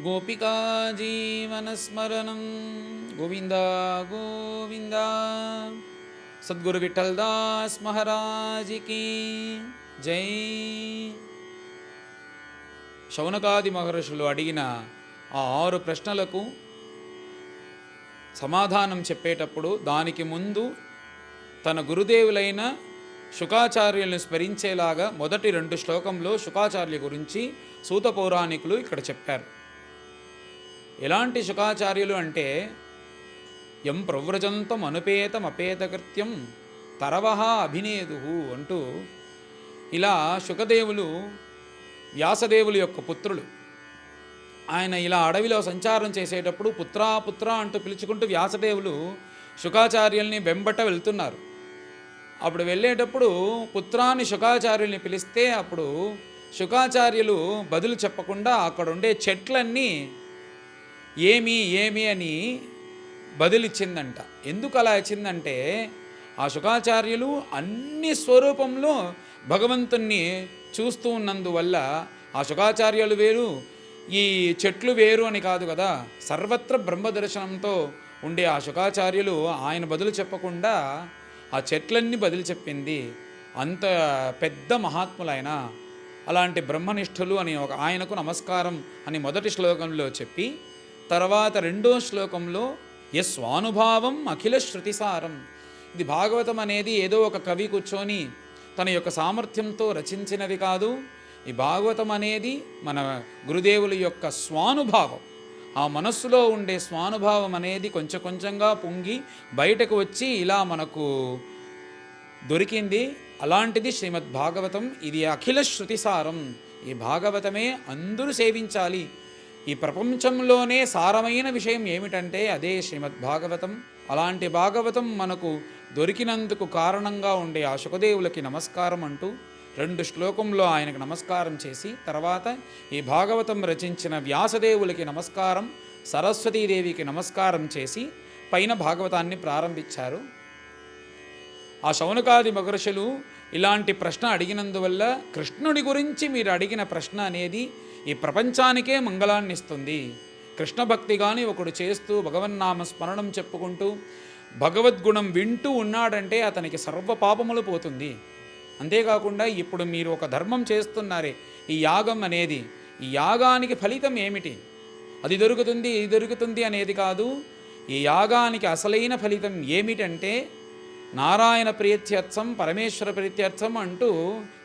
गोपिका जीवनस्मरणं गोविंद गोविंद। सद्गुरु विठलदास महाराज की जय। శౌనకాది మహర్షులు అడిగిన ఆ 6 ప్రశ్నలకు సమాధానం చెప్పేటప్పుడు దానికి ముందు తన గురుదేవులైన శుకాచార్యులను స్మరించేలాగా మొదటి 2 శ్లోకంలో శుకాచార్యుల గురించి సూత పౌరాణికులు ఇక్కడ చెప్పారు. ఎలాంటి శుకాచార్యులు అంటే యం ప్రవ్రజంతం అనుపేతం అపేతకృత్యం తరవహ అభినేదు అంటూ, ఇలా శుకదేవులు వ్యాసదేవుల యొక్క పుత్రులు. ఆయన ఇలా అడవిలో సంచారం చేసేటప్పుడు పుత్రా పుత్ర అంటూ పిలుచుకుంటూ వ్యాసదేవులు శుకాచార్యుల్ని వెంబట వెళ్తున్నారు. అప్పుడు వెళ్ళేటప్పుడు పుత్రాన్ని శుకాచార్యుల్ని పిలిస్తే అప్పుడు శుకాచార్యులు బదులు చెప్పకుండా అక్కడ ఉండే చెట్లన్నీ ఏమి ఏమి అని బదులిచ్చిందంట. ఎందుకు అలా ఇచ్చిందంటే ఆ శుకాచార్యులు అన్ని స్వరూపంలో భగవంతుణ్ణి చూస్తూ ఉన్నందువల్ల ఆ శుకాచార్యులు వేరు, ఈ చెట్లు వేరు అని కాదు కదా. సర్వత్ర బ్రహ్మదర్శనంతో ఉండే ఆ శుకాచార్యులు ఆయన బదులు చెప్పకుండా ఆ చెట్లన్నీ బదులు చెప్పింది. అంత పెద్ద మహాత్ములైన అలాంటి బ్రహ్మనిష్ఠులు అని ఆయనకు నమస్కారం అని మొదటి శ్లోకంలో చెప్పి, తర్వాత 2వ శ్లోకంలో యస్వానుభావం అఖిల శృతిసారం. ఇది భాగవతం అనేది ఏదో ఒక కవి కూర్చొని తన యొక్క సామర్థ్యంతో రచించినది కాదు. ఈ భాగవతం అనేది మన గురుదేవుల యొక్క స్వానుభావం. ఆ మనస్సులో ఉండే స్వానుభావం అనేది కొంచెం కొంచెంగా పొంగి బయటకు వచ్చి ఇలా మనకు దొరికింది. అలాంటిది శ్రీమద్ భాగవతం. ఇది అఖిల శృతిసారం. ఈ భాగవతమే అందరూ సేవించాలి. ఈ ప్రపంచంలోనే సారమైన విషయం ఏమిటంటే అదే శ్రీమద్ భాగవతం. అలాంటి భాగవతం మనకు దొరికినందుకు కారణంగా ఉండే ఆ శుకదేవులకి నమస్కారం అంటూ 2 శ్లోకంలో ఆయనకు నమస్కారం చేసి, తర్వాత ఈ భాగవతం రచించిన వ్యాసదేవులకి నమస్కారం, సరస్వతీదేవికి నమస్కారం చేసి పైన భాగవతాన్ని ప్రారంభించారు. ఆ శౌనకాది మహర్షులు ఇలాంటి ప్రశ్న అడిగినందువల్ల కృష్ణుడి గురించి మీరు అడిగిన ప్రశ్న అనేది ఈ ప్రపంచానికే మంగళాన్ని ఇస్తుంది. కృష్ణ భక్తి కానీ ఒకడు చేస్తూ భగవన్నామ స్మరణం చెప్పుకుంటూ భగవద్గుణం వింటూ ఉన్నాడంటే అతనికి సర్వ పాపములు పోతుంది. అంతేకాకుండా ఇప్పుడు మీరు ఒక ధర్మం చేస్తున్నారే, ఈ యాగం అనేది, ఈ యాగానికి ఫలితం ఏమిటి? అది దొరుకుతుంది ఇది దొరుకుతుంది అనేది కాదు. ఈ యాగానికి అసలైన ఫలితం ఏమిటంటే నారాయణ ప్రీత్యర్థం పరమేశ్వర ప్రీత్యర్థం అంటూ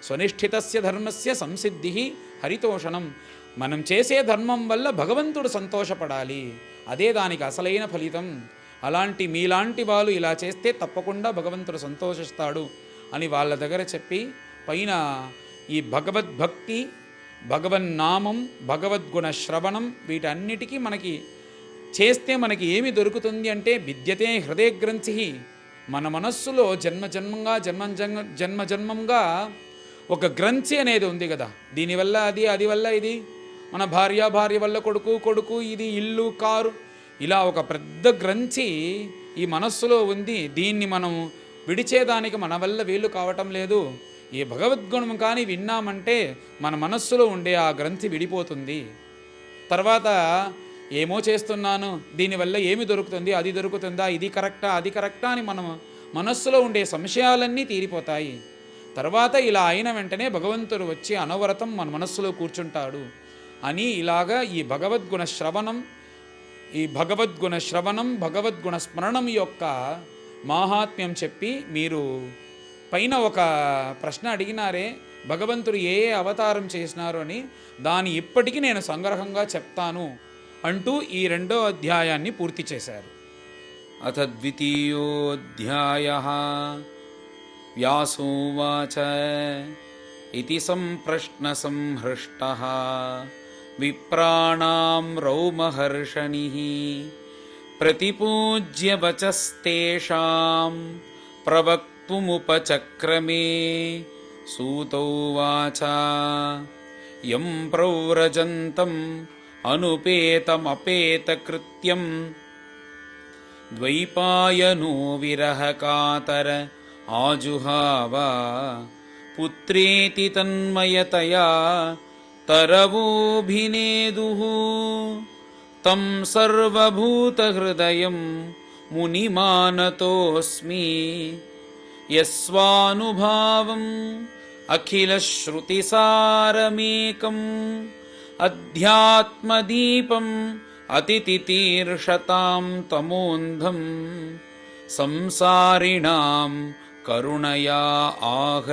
స్వనిష్ఠితస్య ధర్మస్య సంసిద్ధి హరితోషణం. మనం చేసే ధర్మం వల్ల భగవంతుడు సంతోషపడాలి, అదే దానికి అసలైన ఫలితం. అలాంటి మీలాంటి వాళ్ళు ఇలా చేస్తే తప్పకుండా భగవంతుడు సంతోషిస్తాడు అని వాళ్ళ దగ్గర చెప్పి, పైన ఈ భగవద్భక్తి, భగవన్నామం, భగవద్గుణ శ్రవణం వీటన్నిటికీ మనకి చేస్తే మనకి ఏమి దొరుకుతుంది అంటే విద్యతే హృదయ గ్రంథి. మన మనస్సులో జన్మంగా ఒక గ్రంథి అనేది ఉంది కదా. దీనివల్ల అది, అది వల్ల ఇది, మన భార్య వల్ల కొడుకు ఇది ఇల్లు కారు, ఇలా ఒక పెద్ద గ్రంథి ఈ మనస్సులో ఉంది. దీన్ని మనం విడిచేదానికి మన వల్ల వీలు కావటం లేదు. ఈ భగవద్గుణం కానీ విన్నామంటే మన మనస్సులో ఉండే ఆ గ్రంథి విడిపోతుంది. తర్వాత ఏమో చేస్తున్నాను, దీనివల్ల ఏమి దొరుకుతుంది, అది దొరుకుతుందా, ఇది కరెక్టా అది కరెక్టా అని మనం మనస్సులో ఉండే సంశయాలన్నీ తీరిపోతాయి. తర్వాత ఇలా అయిన వెంటనే భగవంతుడు వచ్చి అనవరతం మన మనస్సులో కూర్చుంటాడు అని ఇలాగా ఈ భగవద్గుణ శ్రవణం భగవద్గుణ స్మరణం యొక్క మాహాత్మ్యం చెప్పి, మీరు పైన ఒక ప్రశ్న అడిగినారే భగవంతుడు ఏ అవతారం చేసినారు అని, దాని ఇప్పటికీ నేను సంగ్రహంగా చెప్తాను అంటూ ఈ 2వ అధ్యాయాన్ని పూర్తి చేశారు. అథ ద్వితీయోऽధ్యాయః వ్యాసోవాచ ఇతి సంప్రశ్న సంహృష్టః విప్రాణాం రౌమహర్షణిః ప్రతిపూజ్య వచస్తేషాం ప్రవక్తుముపచక్రమే. సూతోవాచ యం ప్రవ్రజంతం అనుపేతమపేతకృత్యం ద్వైపాయనో విరహకాతర ఆజుహావ పుత్రేతి తన్మయతయా तरवोऽभिनेदुः तं सर्वभूतहृदयं मुनिमानतोऽस्मि यस्वानुभावम् अखिलश्रुतिसारमेकम् अध्यात्मदीपम् अतितितीर्षतां तमोन्धम् संसारिणां करुणया आह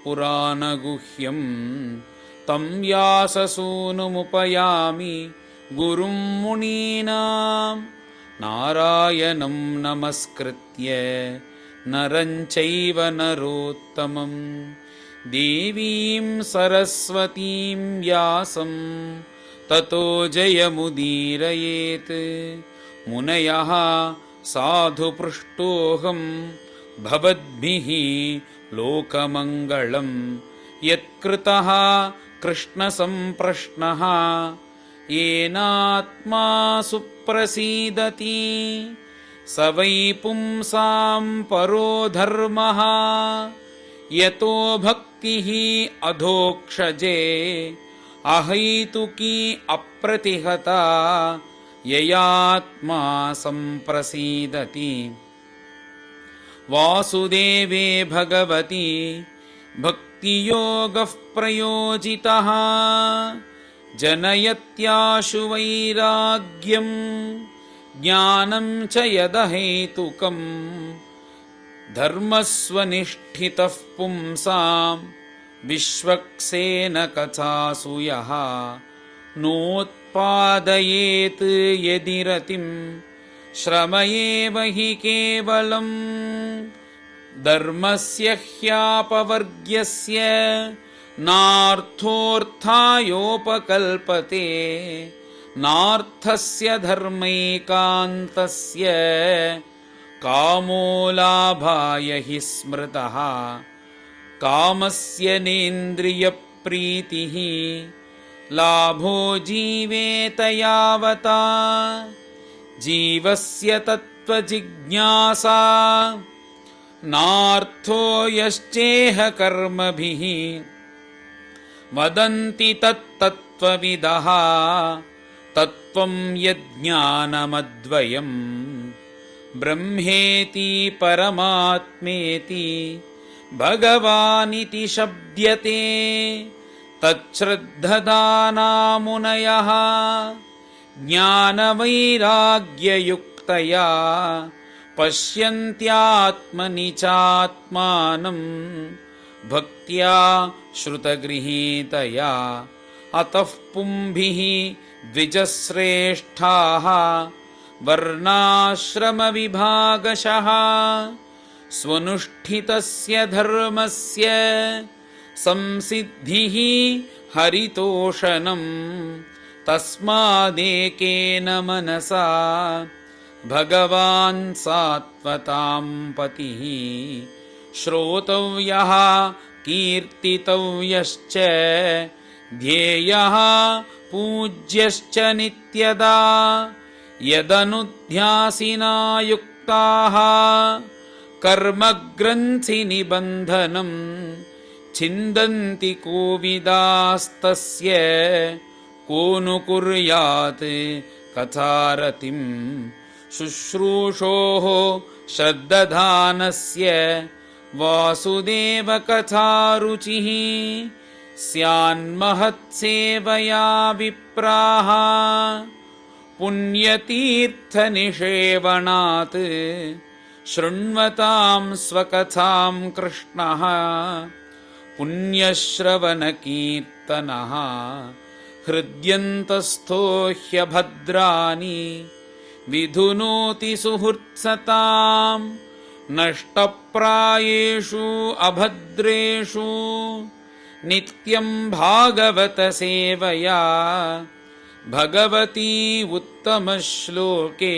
पुराणगुह्यम् तं व्याससूनुमुपयामि गुरुं मुनीनां नारायणं नमस्कृत्य नरं चैव नरोत्तमं देवीं सरस्वतीं व्यासं ततो जयमुदीरयेत् मुनयः साधु पृष्टोऽहं भवद्भिः लोकमङ्गलं यत्कृतः कृष्णसम्प्रश्नः येनात्मा सुप्रसीदति स वै पुंसां परो धर्मः यतो भक्तिः अधोक्षजे अहैतुकी अप्रतिहता ययात्मा सम्प्रसीदति वासुदेवे भगवति भक्तियोगः प्रयोजितः जनयत्याशु वैराग्यं ज्ञानं च यदहेतुकं धर्मस्वनिष्ठितः पुंसां विश्वक्सेन कथासु यः नोत्पादयेत् यदि रतिं श्रम एव हि केवलम् धर्मस्य ह्यापवर्ग्यस्य नार्थोऽर्थायोपकल्पते नार्थस्य धर्मैकान्तस्य कामो लाभाय हि स्मृतः कामस्य नेन्द्रियप्रीतिः लाभो जीवेत यावता जीवस्य तत्त्वजिज्ञासा नार्थो यश्चेह कर्मभिः वदन्ति तत्तत्त्वविदः तत्त्वं यज्ञानमद्वयम् ब्रह्मेति परमात्मेति भगवानिति शब्द्यते तच्छ्रद्धदाना मुनयः ज्ञानवैराग्ययुक्तया पश्यन्त्यात्मनि चात्मानं भक्त्या श्रुतगृहीतया अतः पुंभिः द्विजश्रेष्ठाः वर्णाश्रमविभागशः स्वनुष्ठितस्य धर्मस्य संसिद्धिः हरितोषणम् तस्मादेकेन मनसा भगवान् सात्वतां पतिः श्रोतव्यः कीर्तितव्यश्च ध्येयः पूज्यश्च नित्यदा यदनुध्यासिना युक्ताः कर्मग्रन्थिनिबन्धनं छिन्दन्ति कोविदास्तस्य को नु कुर्यात् कथारतिं शुश्रूषोः श्रद्दधानस्य वासुदेवकथारुचिः स्यान्महत्सेवया विप्राः पुण्यतीर्थनिषेवणात् शृण्वतां स्वकथां कृष्णः पुण्यश्रवणकीर्तनः हृद्यन्तस्थो ह्यभद्राणि विधुनोति सुहृत्सतां नष्टप्रायेषु अभद्रेषु नित्यं भागवतसेवया भगवती उत्तमश्लोके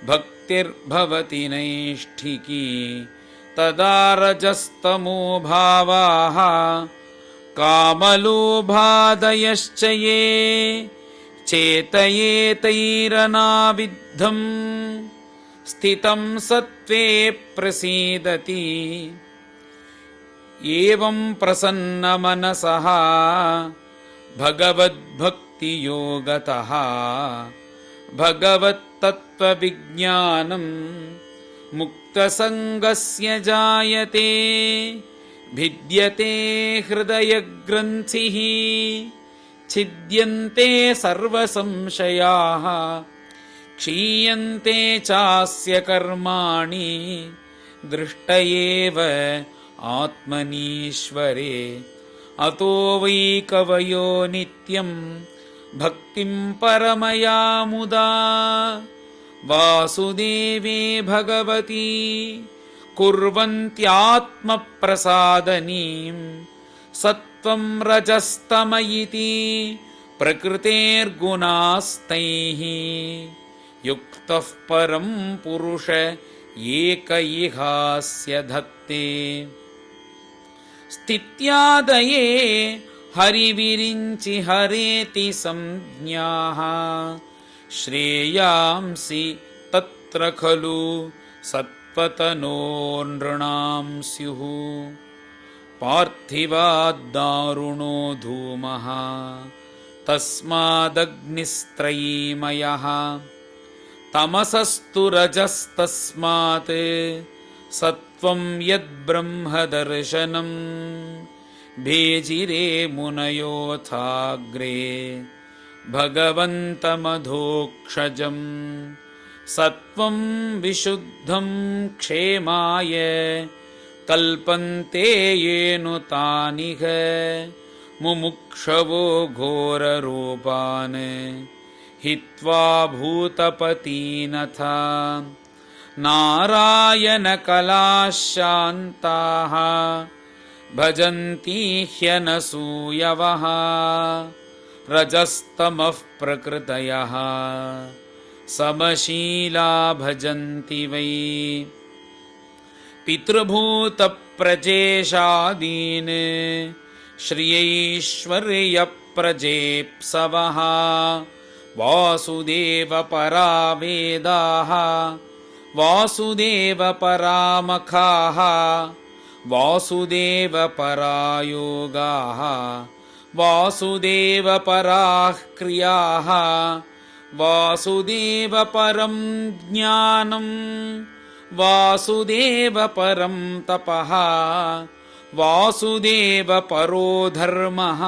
भक्तिर्भवति नैष्ठिकी तदा रजस्तमो भावाः कामलोभादयश्च ये चेतयेतैरनाविद्धं स्थितं सत्त्वे प्रसीदति एवं प्रसन्नमनसः भगवद्भक्तियोगतः भगवत्तत्त्वविज्ञानं मुक्तसङ्गस्य जायते भिद्यते हृदयग्रन्थिः छिद्यन्ते सर्वसंशयाः क्षीयन्ते चास्य कर्माणि दृष्ट एव आत्मनीश्वरे अतो वै कवयो नित्यं भक्तिं परमया मुदा वासुदेवे भगवती कुर्वन्त्यात्मप्रसादनीं सत्त्वं रजस्तम इति प्रकृतेर्गुणास्तैः युक्तः परं पुरुष एक इहास्य धत्ते स्थित्यादये हरिविरिञ्चि हरेति संज्ञाः श्रेयांसि तत्र खलु सत्त्वतनो नृणां स्युः पार्थिवाद्दारुणो धूमः तस्मादग्निस्त्रयीमयः तमसस्तु रजस्तस्मात् सत्त्वं यद्ब्रह्मदर्शनं भेजिरे मुनयोऽथाग्रे भगवन्तमधोक्षजं सत्त्वं विशुद्धं क्षेमाय कल्पन्ते येनुतानिह मुमुक्षवो घोररूपान् हित्वा भूतपतीनथा नारायणकलाशान्ताः भजन्ति ह्यनसूयवः रजस्तमः प्रकृतयः समशीला भजन्ति वै पितृभूतप्रजेशादीन् श्रियैश्वर्यप्रजेप्सवः वासुदेवपरा वेदाः वासुदेवपरामखाः वासुदेवपरा योगाः वासुदेवपराः क्रियाः वासुदेवपरं ज्ञानं वासुदेवपरं तपः वासुदेवपरो धर्मः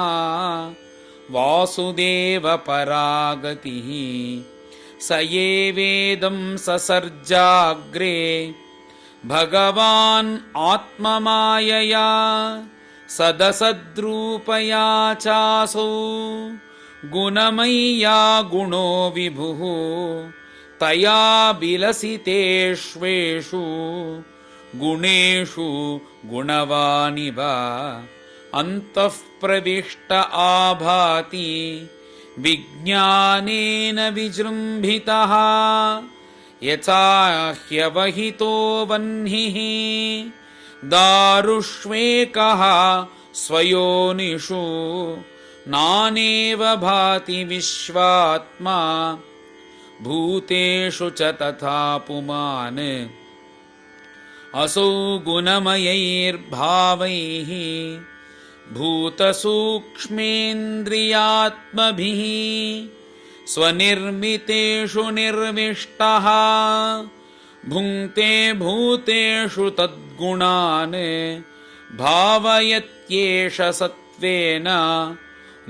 वासुदेवपरा गतिः स एवेदं ससर्जाग्रे भगवान् आत्ममायया सदसद्रूपया चासौ गुणमय्या गुणो विभुः तया विलसितेष्वेषु गुणेषु गुणवानिव अन्तः प्रविष्ट आभाति विज्ञानेन विजृम्भितः यथा ह्यवहितो वह्निः दारुष्वेकः स्वयोनिषु नानेव भाति विश्वात्मा भूतेषु च तथा पुमान् असौ गुणमयैर्भावैः भूतसूक्ष्मेन्द्रियात्मभिः स्वनिर्मितेषु निर्विष्टः भुङ्क्ते भूतेषु तद्गुणान् भावयत्येष सत्त्वेन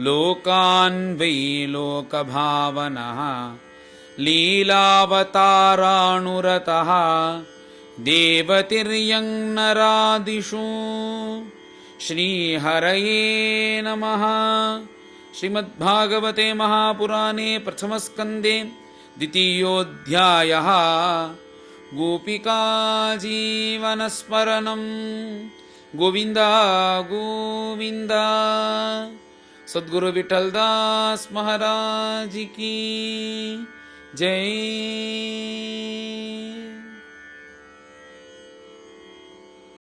लोकान् वै लोकभावनः लीलावताराणुरतः देवतिर्यं नरादिषु श्रीहरये नमः। श्रीमद्भागवते महापुराणे प्रथमस्कन्धे द्वितीयोऽध्यायः गोपिकाजीवनस्मरणं गोविन्द गोविन्द। सद्गुरु विठलदास महाराज की जय।